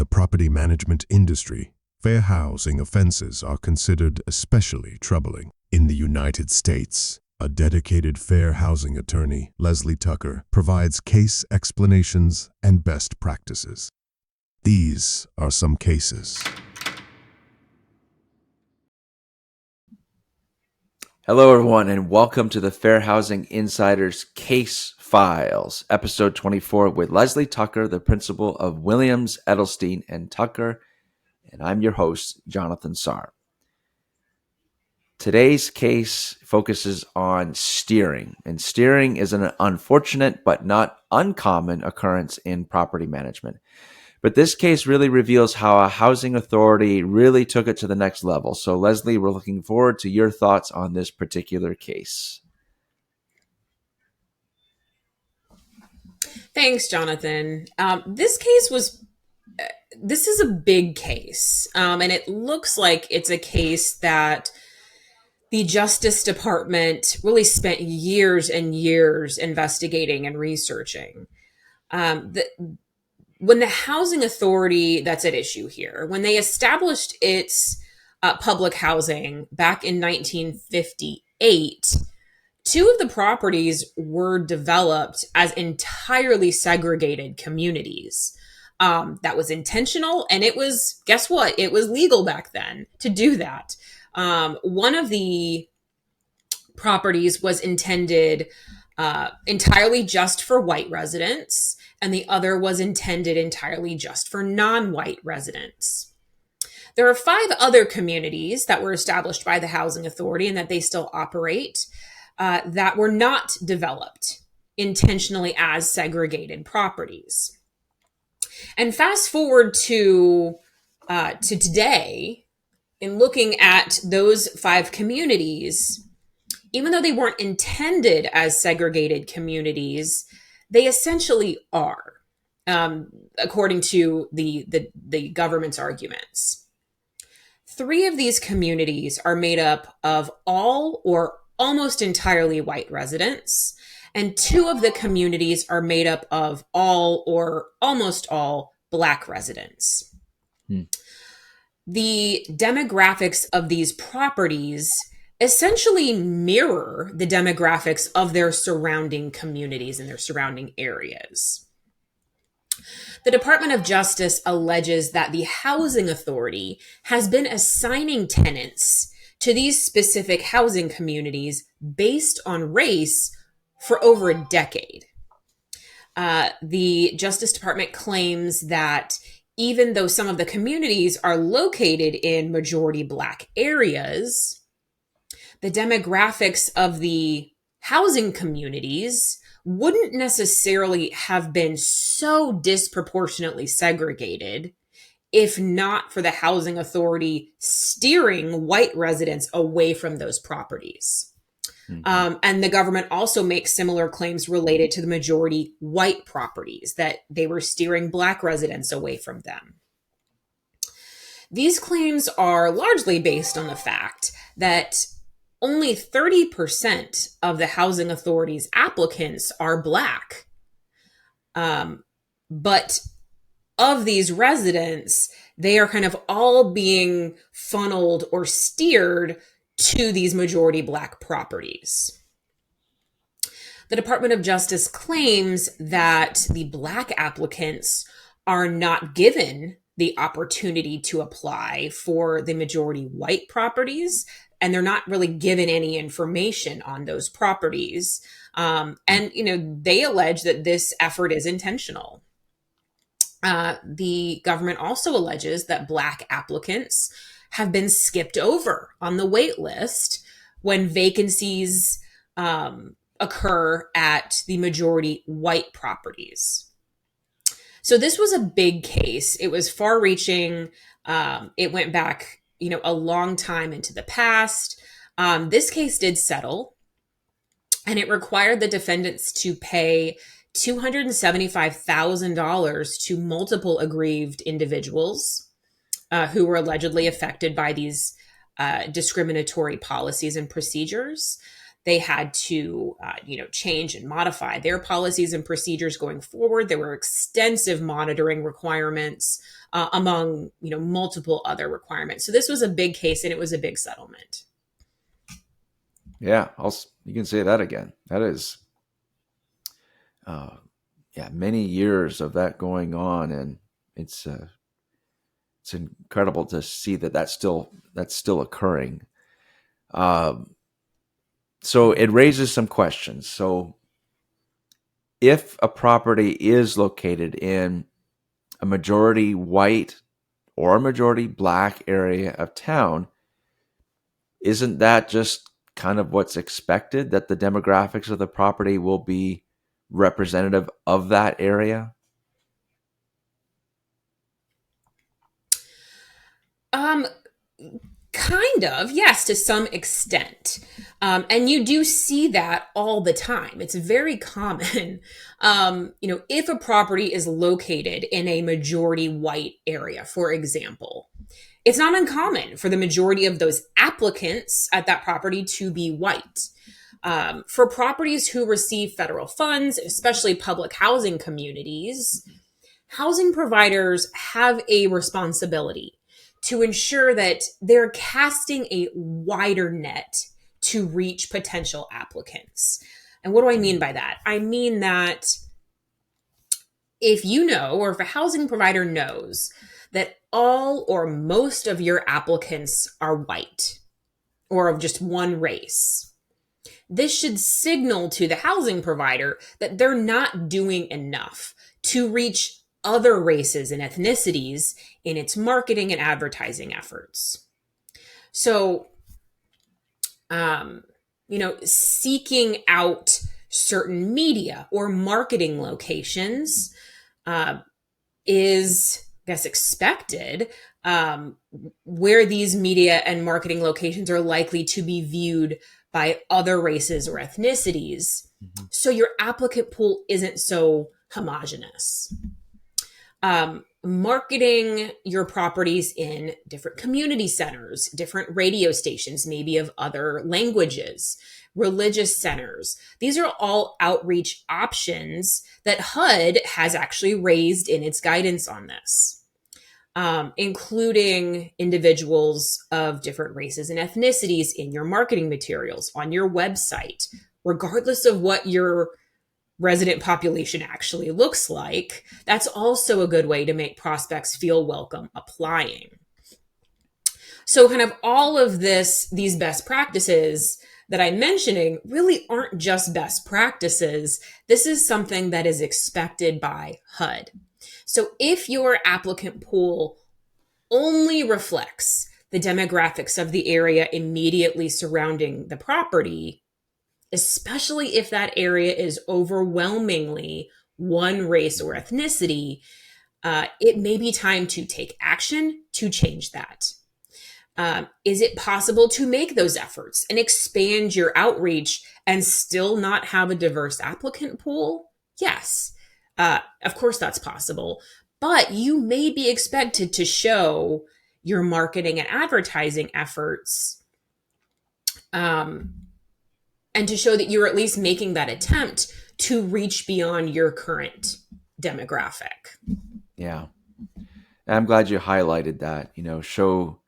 the property management industry, fair housing offenses are considered especially troubling. In the United States, a dedicated fair housing attorney, Leslie Tucker, provides case explanations and best practices. These are some cases. Hello, everyone, and welcome to the Fair Housing Insiders Case Files, episode 24 with Leslie Tucker, the principal of Williams, Edelstein, and Tucker, and I'm your host, Jonathan Sarr. Today's case focuses on steering, and steering is an unfortunate but not uncommon occurrence in property management. But this case really reveals how a housing authority really took it to the next level. So, Leslie, we're looking forward to your thoughts on this particular case. Thanks, Jonathan. This is a big case, and it looks like it's a case that the Justice Department really spent years and years investigating and researching. When the housing authority that's at issue here, when they established its public housing back in 1958, two of the properties were developed as entirely segregated communities. That was intentional, and it was, guess what? It was legal back then to do that. One of the properties was intended entirely just for white residents, and the other was intended entirely just for non-white residents. There are 5 other communities that were established by the Housing Authority and that they still operate that were not developed intentionally as segregated properties. And fast forward to today, in looking at those 5 communities, even though they weren't intended as segregated communities, they essentially are, according to the government's arguments. 3 of these communities are made up of all or almost entirely white residents, and 2 of the communities are made up of all or almost all Black residents. The demographics of these properties essentially mirror the demographics of their surrounding communities and their surrounding areas. The Department of Justice alleges that the Housing Authority has been assigning tenants to these specific housing communities based on race for over a decade. The Justice Department claims that even though some of the communities are located in majority Black areas, the demographics of the housing communities wouldn't necessarily have been so disproportionately segregated if not for the Housing Authority steering white residents away from those properties. And the government also makes similar claims related to the majority white properties, that they were steering Black residents away from them. These claims are largely based on the fact that only 30% of the Housing Authority's applicants are Black. But of these residents, they are kind of all being funneled or steered to these majority Black properties. The Department of Justice claims that the Black applicants are not given the opportunity to apply for the majority white properties, and they're not really given any information on those properties. And, they allege that this effort is intentional. The government also alleges that Black applicants have been skipped over on the wait list when vacancies occur at the majority white properties. So this was a big case. It was far-reaching. It went back, a long time into the past. This case did settle, and it required the defendants to pay $275,000 to multiple aggrieved individuals who were allegedly affected by these discriminatory policies and procedures. They had to, change and modify their policies and procedures going forward. There were extensive monitoring requirements, among, multiple other requirements. So this was a big case, and it was a big settlement. Yeah, you can say that again. That is, many years of that going on, and it's incredible to see that's still occurring. So it raises some questions. So if a property is located in a majority white or a majority black area of town, isn't that just kind of what's expected, that the demographics of the property will be representative of that area? Kind of, yes, to some extent. And you do see that all the time. It's very common. If a property is located in a majority white area, for example, it's not uncommon for the majority of those applicants at that property to be white. For properties who receive federal funds, especially public housing communities, housing providers have a responsibility to ensure that they're casting a wider net to reach potential applicants. And what do I mean by that? I mean that if you know, or if a housing provider knows that all or most of your applicants are white or of just one race, this should signal to the housing provider that they're not doing enough to reach other races and ethnicities in its marketing and advertising efforts. So, seeking out certain media or marketing locations is, I guess, expected, where these media and marketing locations are likely to be viewed by other races or ethnicities. Mm-hmm. So your applicant pool isn't so homogenous. Marketing your properties in different community centers, different radio stations, maybe of other languages, religious centers. These are all outreach options that HUD has actually raised in its guidance on this, including individuals of different races and ethnicities in your marketing materials, on your website, regardless of what your resident population actually looks like. That's also a good way to make prospects feel welcome applying. So kind of all of these best practices that I'm mentioning really aren't just best practices. This is something that is expected by HUD. So if your applicant pool only reflects the demographics of the area immediately surrounding the property, especially if that area is overwhelmingly one race or ethnicity, it may be time to take action to change that. Is it possible to make those efforts and expand your outreach and still not have a diverse applicant pool? Yes, of course that's possible. But you may be expected to show your marketing and advertising efforts, and to show that you're at least making that attempt to reach beyond your current demographic. Yeah. I'm glad you highlighted that, show,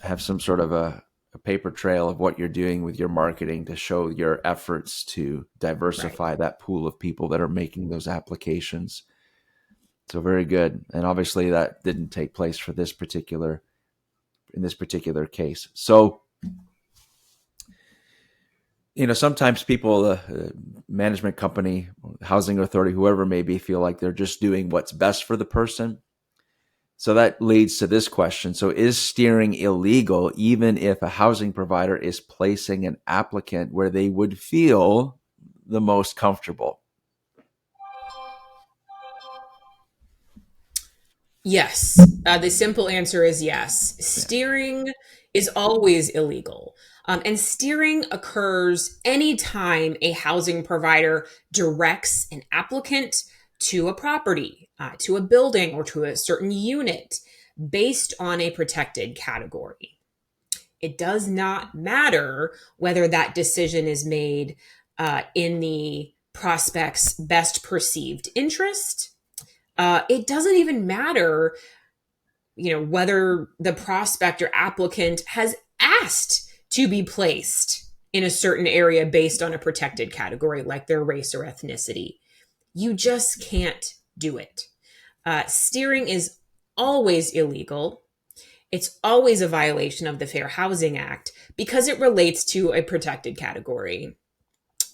have some sort of a paper trail of what you're doing with your marketing to show your efforts to diversify that pool of people that are making those applications. So very good. And obviously that didn't take place in this particular case. So, sometimes people, the management company, housing authority, whoever it may be, feel like they're just doing what's best for the person. So that leads to this question. So is steering illegal even if a housing provider is placing an applicant where they would feel the most comfortable? Yes. The simple answer is yes. Steering is always illegal. And steering occurs anytime a housing provider directs an applicant to a property, to a building, or to a certain unit based on a protected category. It does not matter whether that decision is made in the prospect's best perceived interest. It doesn't even matter, whether the prospect or applicant has asked to be placed in a certain area based on a protected category like their race or ethnicity. You just can't do it. Steering is always illegal. It's always a violation of the Fair Housing Act because it relates to a protected category.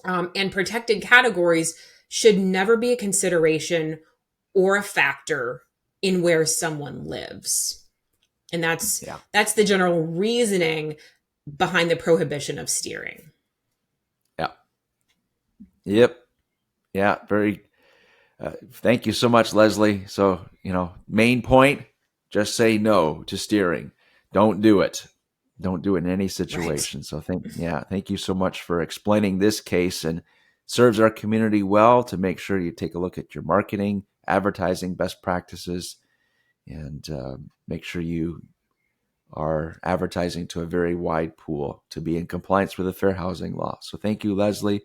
And protected categories should never be a consideration or a factor in where someone lives. And that's the general reasoning behind the prohibition of steering. Yeah. Yep. Yeah. Very. Thank you so much, Leslie. So, main point, just say no to steering. Don't do it. Don't do it in any situation. Right. So thank you so much for explaining this case, and serves our community well to make sure you take a look at your marketing, advertising best practices, and make sure you are advertising to a very wide pool to be in compliance with the fair housing law. So thank you, Leslie.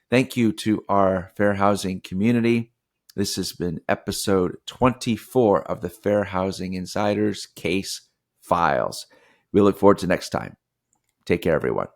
Thank you to our fair housing community. This has been episode 24 of the Fair Housing Insiders Case Files. We look forward to next time. Take care, everyone.